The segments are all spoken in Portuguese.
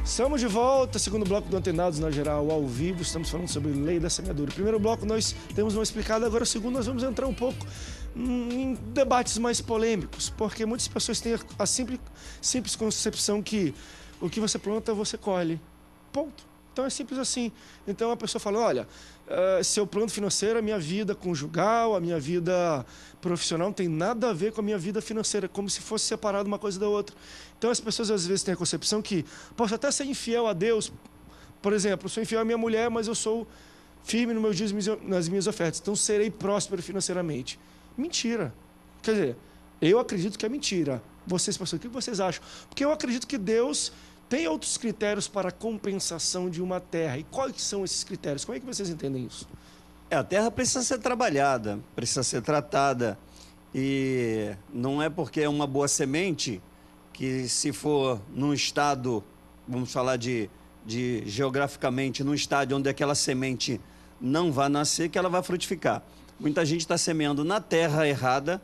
Estamos de volta, segundo bloco do Antenados na Geral, ao vivo. Estamos falando sobre lei da semeadura. Primeiro bloco nós temos uma explicada, agora o segundo nós vamos entrar um pouco em debates mais polêmicos, porque muitas pessoas têm a simples concepção que o que você planta, você colhe. Ponto. Então é simples assim. Então a pessoa fala, olha, se eu planto financeiro, a minha vida conjugal, a minha vida profissional não tem nada a ver com a minha vida financeira, como se fosse separado uma coisa da outra. Então as pessoas às vezes têm a concepção que posso até ser infiel a Deus, por exemplo, eu sou infiel à minha mulher, mas eu sou firme no meu dízimo, nas minhas ofertas, então serei próspero financeiramente. Mentira. Quer dizer, eu acredito que é mentira. Vocês, pastor, o que vocês acham? Porque eu acredito que Deus tem outros critérios para a compensação de uma terra. E quais são esses critérios? Como é que vocês entendem isso? A terra precisa ser trabalhada, precisa ser tratada. E não é porque é uma boa semente que, se for num estado, vamos falar de geograficamente, num estádio onde aquela semente não vai nascer, que ela vai frutificar. Muita gente está semeando na terra errada,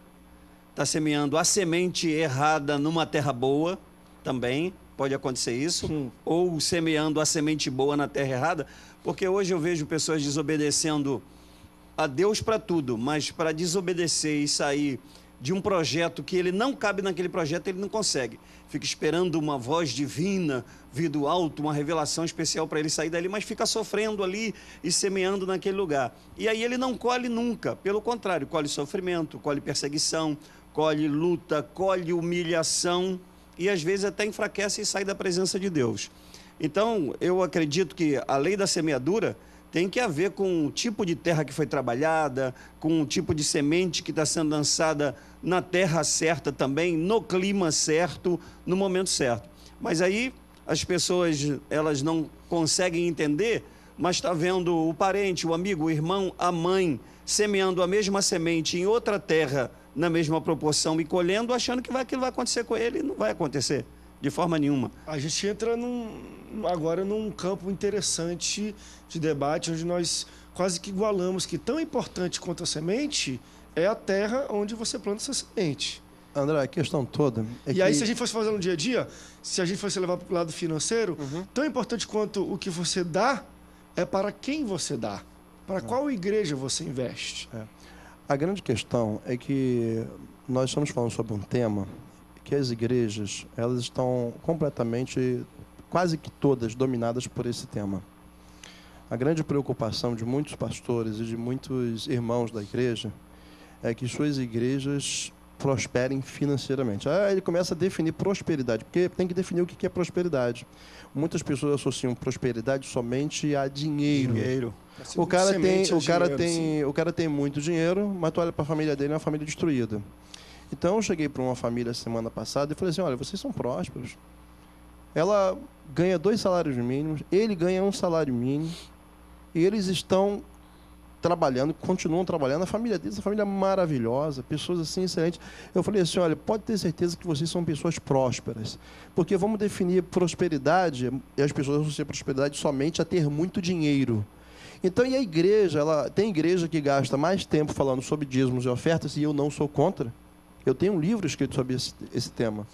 está semeando a semente errada numa terra boa também. Pode acontecer isso, ou semeando a semente boa na terra errada, porque hoje eu vejo pessoas desobedecendo a Deus para tudo, mas para desobedecer e sair de um projeto que ele não cabe naquele projeto, ele não consegue. Fica esperando uma voz divina, vir do alto, uma revelação especial para ele sair dali, mas fica sofrendo ali e semeando naquele lugar. E aí ele não colhe nunca, pelo contrário, colhe sofrimento, colhe perseguição, colhe luta, colhe humilhação, e às vezes até enfraquece e sai da presença de Deus. Então, eu acredito que a lei da semeadura tem que ver com o tipo de terra que foi trabalhada, com o tipo de semente que está sendo lançada na terra certa também, no clima certo, no momento certo. Mas aí as pessoas, elas não conseguem entender, mas está vendo o parente, o amigo, o irmão, a mãe, semeando a mesma semente em outra terra, na mesma proporção e colhendo, achando que aquilo vai acontecer com ele, e não vai acontecer de forma nenhuma. A gente entra agora num campo interessante de debate, onde nós quase que igualamos que tão importante quanto a semente é a terra onde você planta essa semente. André, a questão toda é aí, se a gente fosse fazer no dia a dia, se a gente fosse levar para o lado financeiro, tão importante quanto o que você dá é para quem você dá, para qual igreja você investe. A grande questão é que nós estamos falando sobre um tema que as igrejas, elas estão completamente, quase que todas, dominadas por esse tema. A grande preocupação de muitos pastores e de muitos irmãos da igreja é que suas igrejas prosperem financeiramente. Ele começa a definir prosperidade, porque tem que definir o que é prosperidade. Muitas pessoas associam prosperidade somente a dinheiro. O cara tem muito dinheiro, mas tu olha para a família dele, é uma família destruída. Então eu cheguei para uma família semana passada e falei assim, olha, vocês são prósperos. Ela ganha 2 salários mínimos, ele ganha 1 salário mínimo, e eles estão trabalhando, continuam trabalhando. A família deles é uma família maravilhosa, pessoas assim excelentes. Eu falei assim, olha, pode ter certeza que vocês são pessoas prósperas, porque vamos definir prosperidade, e as pessoas associam prosperidade somente a ter muito dinheiro. Então, e a igreja, tem igreja que gasta mais tempo falando sobre dízimos e ofertas, e eu não sou contra. Eu tenho um livro escrito sobre esse tema.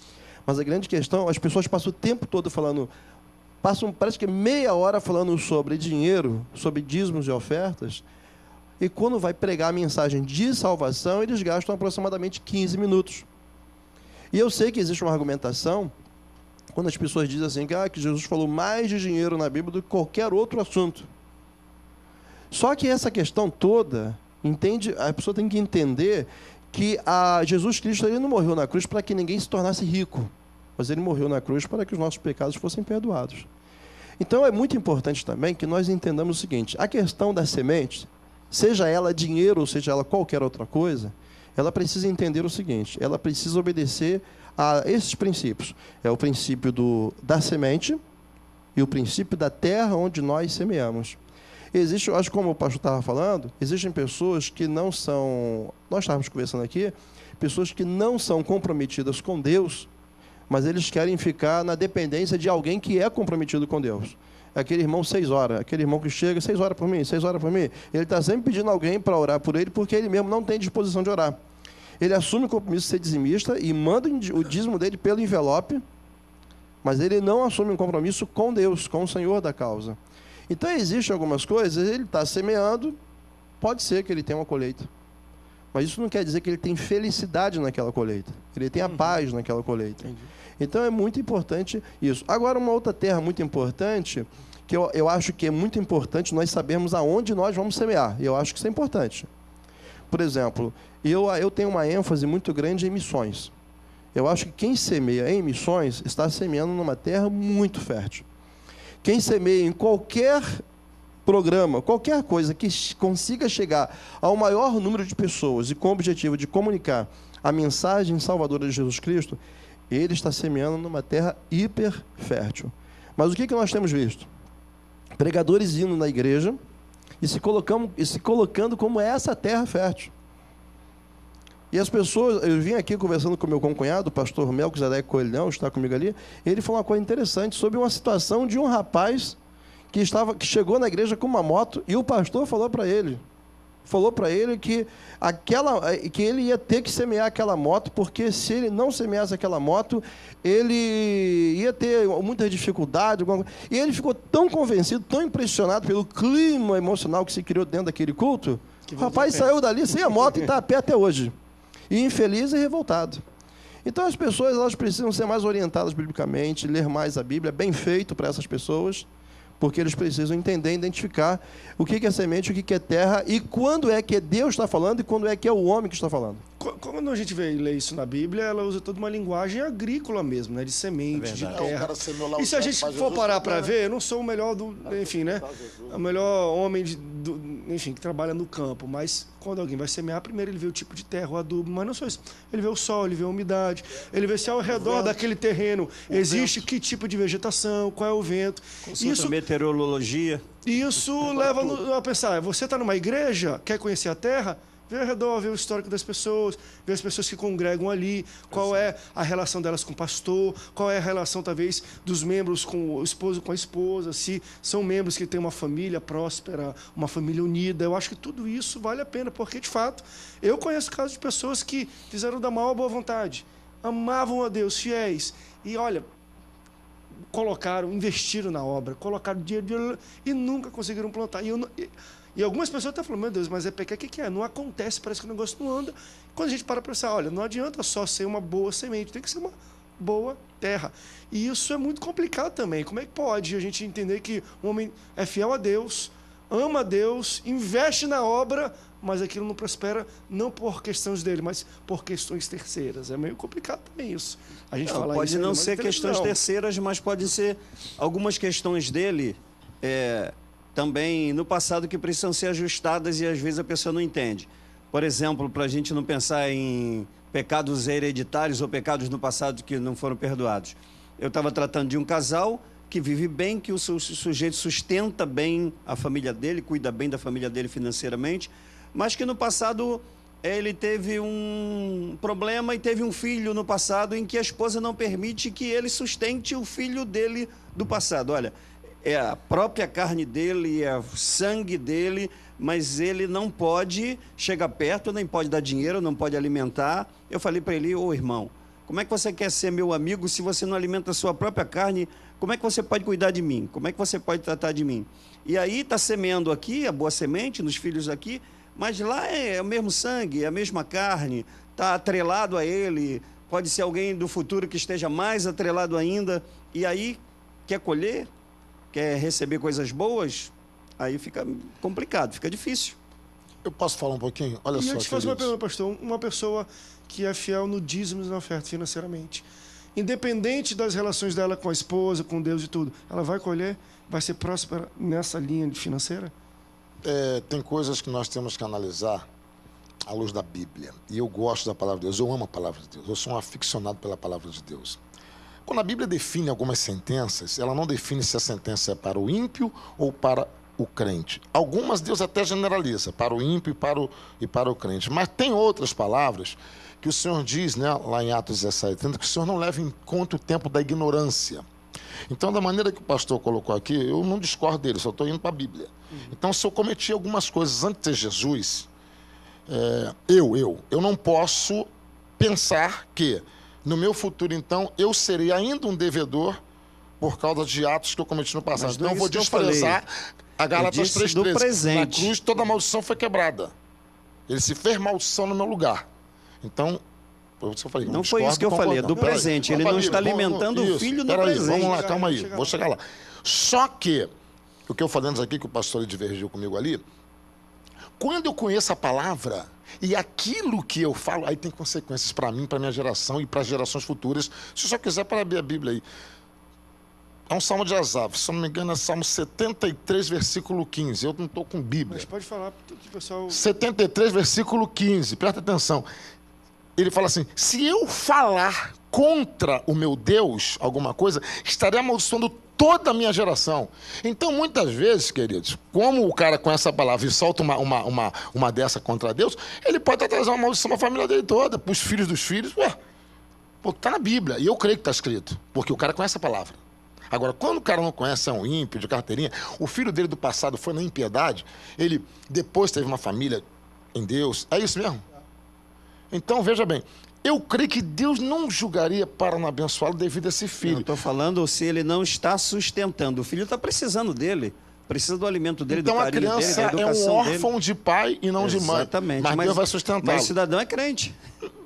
Mas a grande questão, as pessoas passam o tempo todo falando, parece que meia hora falando sobre dinheiro, sobre dízimos e ofertas, e quando vai pregar a mensagem de salvação, eles gastam aproximadamente 15 minutos. E eu sei que existe uma argumentação, quando as pessoas dizem assim, que Jesus falou mais de dinheiro na Bíblia do que qualquer outro assunto. Só que essa questão toda, a pessoa tem que entender que Jesus Cristo ele não morreu na cruz para que ninguém se tornasse rico, mas ele morreu na cruz para que os nossos pecados fossem perdoados. Então é muito importante também que nós entendamos o seguinte, a questão da semente, seja ela dinheiro ou seja ela qualquer outra coisa, ela precisa entender o seguinte, ela precisa obedecer a esses princípios. É o princípio da semente e o princípio da terra onde nós semeamos. Existe, eu acho, como o pastor estava falando, existem pessoas que não são, nós estávamos conversando aqui, pessoas que não são comprometidas com Deus, mas eles querem ficar na dependência de alguém que é comprometido com Deus. Aquele irmão 6 horas, aquele irmão que chega 6 horas por mim, 6 horas por mim, ele está sempre pedindo alguém para orar por ele, porque ele mesmo não tem disposição de orar. Ele assume o compromisso de ser dizimista e manda o dízimo dele pelo envelope, mas ele não assume um compromisso com Deus, com o Senhor da causa. Então, existem algumas coisas, ele está semeando, pode ser que ele tenha uma colheita. Mas isso não quer dizer que ele tem felicidade naquela colheita. Ele tem a paz naquela colheita. Entendi. Então, é muito importante isso. Agora, uma outra terra muito importante, que eu acho que é muito importante nós sabermos aonde nós vamos semear. E eu acho que isso é importante. Por exemplo, eu tenho uma ênfase muito grande em missões. Eu acho que quem semeia em missões está semeando numa terra muito fértil. Quem semeia em qualquer programa, qualquer coisa que consiga chegar ao maior número de pessoas e com o objetivo de comunicar a mensagem salvadora de Jesus Cristo, ele está semeando numa terra hiper fértil. Mas o que nós temos visto? Pregadores indo na igreja e se colocando como essa terra fértil. E as pessoas, eu vim aqui conversando com o meu concunhado, o pastor Melquisedeque Coelhão, está comigo ali, ele falou uma coisa interessante sobre uma situação de um rapaz que chegou na igreja com uma moto e o pastor falou para ele que ele ia ter que semear aquela moto, porque se ele não semeasse aquela moto, ele ia ter muita dificuldade. E ele ficou tão convencido, tão impressionado pelo clima emocional que se criou dentro daquele culto, o rapaz saiu dali sem a moto e está a pé até hoje. E infeliz e revoltado. Então as pessoas elas precisam ser mais orientadas biblicamente, ler mais a Bíblia, bem feito para essas pessoas, porque eles precisam entender, identificar o que é semente, o que é terra, e quando é que Deus está falando e quando é que é o homem que está falando. Quando a gente lê isso na Bíblia, ela usa toda uma linguagem agrícola mesmo, né? De semente, de terra. E se a gente for parar para ver, eu não sou o melhor enfim, né? O melhor homem enfim, que trabalha no campo, mas quando alguém vai semear, primeiro ele vê o tipo de terra, o adubo, mas não só isso. Ele vê o sol, ele vê a umidade, ele vê se ao redor daquele terreno existe que tipo de vegetação, qual é o vento. Isso, meteorologia. Isso leva a pensar, você está numa igreja, quer conhecer a terra? Vê ao redor, vê o histórico das pessoas, vê as pessoas que congregam ali, qual é a relação delas com o pastor, qual é a relação, talvez, dos membros com o esposo, com a esposa, se são membros que têm uma família próspera, uma família unida. Eu acho que tudo isso vale a pena, porque, de fato, eu conheço casos de pessoas que fizeram da maior boa vontade, amavam a Deus, fiéis, e, olha, investiram na obra, colocaram dinheiro e nunca conseguiram plantar. E algumas pessoas até falam, meu Deus, mas é pecado, o que é? Não acontece, parece que o negócio não anda. Quando a gente para pensar, olha, não adianta só ser uma boa semente, tem que ser uma boa terra. E isso é muito complicado também. Como é que pode a gente entender que um homem é fiel a Deus, ama a Deus, investe na obra, mas aquilo não prospera não por questões dele, mas por questões terceiras? É meio complicado também isso. A gente fala pode isso, não ser questões terceiras, mas pode ser algumas questões dele também no passado que precisam ser ajustadas e às vezes a pessoa não entende. Por exemplo, para a gente não pensar em pecados hereditários ou pecados no passado que não foram perdoados. Eu estava tratando de um casal que vive bem, que o sujeito sustenta bem a família dele, cuida bem da família dele financeiramente, mas que no passado ele teve um problema e teve um filho no passado em que a esposa não permite que ele sustente o filho dele do passado. Olha, é a própria carne dele, é o sangue dele, mas ele não pode chegar perto, nem pode dar dinheiro, não pode alimentar. Eu falei para ele, irmão, como é que você quer ser meu amigo se você não alimenta a sua própria carne? Como é que você pode cuidar de mim? Como é que você pode tratar de mim? E aí está semeando aqui a boa semente, nos filhos aqui, mas lá é o mesmo sangue, é a mesma carne, está atrelado a ele, pode ser alguém do futuro que esteja mais atrelado ainda, e aí quer colher? Quer receber coisas boas, aí fica complicado, fica difícil. Eu posso falar um pouquinho? Olha só. Eu te faço uma pergunta, pastor. Uma pessoa que é fiel no dízimo e na oferta financeiramente, independente das relações dela com a esposa, com Deus e tudo, ela vai colher, vai ser próspera nessa linha financeira? Tem coisas que nós temos que analisar à luz da Bíblia. E eu gosto da palavra de Deus, eu amo a palavra de Deus, eu sou um aficionado pela palavra de Deus. Quando a Bíblia define algumas sentenças, ela não define se a sentença é para o ímpio ou para o crente. Algumas Deus até generaliza, para o ímpio e para o crente. Mas tem outras palavras que o Senhor diz, né, lá em Atos 17, que o Senhor não leva em conta o tempo da ignorância. Então, da maneira que o pastor colocou aqui, eu não discordo dele, só estou indo para a Bíblia. Então, se eu cometi algumas coisas antes de Jesus, eu não posso pensar que no meu futuro, então, eu serei ainda um devedor por causa de atos que eu cometi no passado. Mas Então não eu é vou isso que eu desprezar a Gálatas disse do 3:13. presente. Na cruz toda maldição foi quebrada. Ele se fez maldição no meu lugar. Então, foi isso que eu falei. Não foi isso que eu falei, é do presente. Ele não está alimentando o filho no presente. Vamos lá, calma aí, vou chegar lá. Só que, o que eu falei antes aqui, que o pastor divergiu comigo ali, quando eu conheço a palavra e aquilo que eu falo, aí tem consequências para mim, para minha geração e para as gerações futuras. Se eu só quiser para abrir a Bíblia aí. É um salmo de Asaf, se eu não me engano é Salmo 73, versículo 15. Eu não estou com Bíblia. Mas pode falar, que o pessoal... 73, versículo 15, presta atenção. Ele fala assim, se eu falar contra o meu Deus alguma coisa, estarei amaldiçoando toda a minha geração. Então, muitas vezes, queridos, como o cara com essa palavra e solta uma dessa contra Deus, ele pode até trazer uma maldição para a família dele toda, para os filhos dos filhos. Ué, pô, tá na Bíblia, e eu creio que está escrito, porque o cara conhece a palavra. Agora, quando o cara não conhece, é um ímpio de carteirinha, o filho dele do passado foi na impiedade, ele depois teve uma família em Deus, é isso mesmo? Então, veja bem, eu creio que Deus não julgaria para não abençoá-lo devido a esse filho. Eu estou falando se ele não está sustentando. O filho está precisando dele. Precisa do alimento dele, Então do a carinho dele, criança da é educação um órfão de pai e não de mãe. Exatamente. Mas Deus vai sustentá-lo. Mas o cidadão é crente.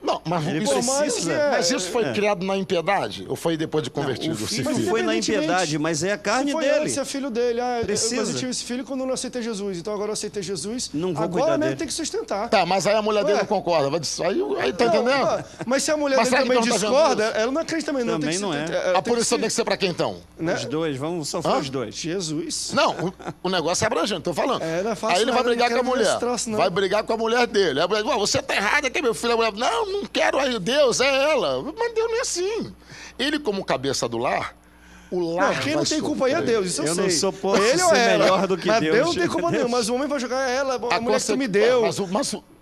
Não, mas Ele isso, precisa. mas isso foi criado na impiedade? Ou foi depois de convertido? O esse filho filho? foi na Independentemente, impiedade, mas é a carne Se foi dele. antes, é filho dele. Precisa. Mas eu tive esse filho quando eu não aceitei Jesus. Então agora eu aceitei Jesus. Não vou agora cuidar mesmo dele. tem que sustentar. Tá, mas aí a mulher dele Ué. não concorda. Aí tá Não, entendendo? mas se a mulher Mas dele será que também não tá vendo discorda, isso? ela não é crente também, não. Também tem que não ser, é. A punição tem que ser pra quem então? né? Os dois, vamos sofrer os dois. Jesus. Não, o negócio é abrangente, tô falando. É, não é fácil Aí ele vai nada, brigar não com a quero ver mulher. esse troço, não. Vai brigar com a mulher dele. Aí a mulher diz, você tá errado aqui, meu filho. A mulher, não quero aí, Deus, é ela. Mas Deus não é assim. Ele, como cabeça do lar, o lar Não, quem vai não tem culpa aí é sofrer. Deus, isso eu Eu sei. não sou posto Ele ou ser ela. melhor do que mas Deus. Deus não tem culpa nenhuma, mas o homem vai jogar ela, a mulher que tu me deu.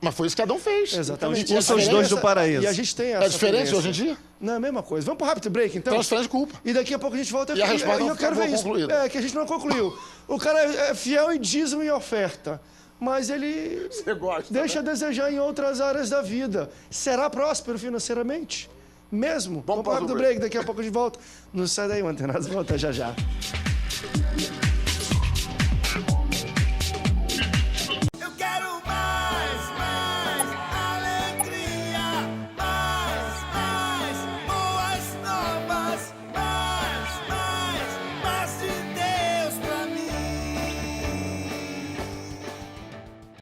Mas foi isso que Adão fez. Exatamente. Então, expulsa os dois do paraíso. E a gente tem essa É diferente tendência. hoje em dia? Não, é a mesma coisa. Vamos pro rápido break, então? Transferência de culpa. E daqui a pouco a gente volta E a resposta eu não quero ficou ver isso. concluída. É, que a gente não concluiu. O cara é fiel em dízimo e oferta, mas ele Você gosta, deixa a desejar em outras áreas da vida. Será próspero financeiramente? Mesmo? Vamos pro para o rápido break, daqui a pouco a gente volta. Não sai daí, Mantenados, volta já já.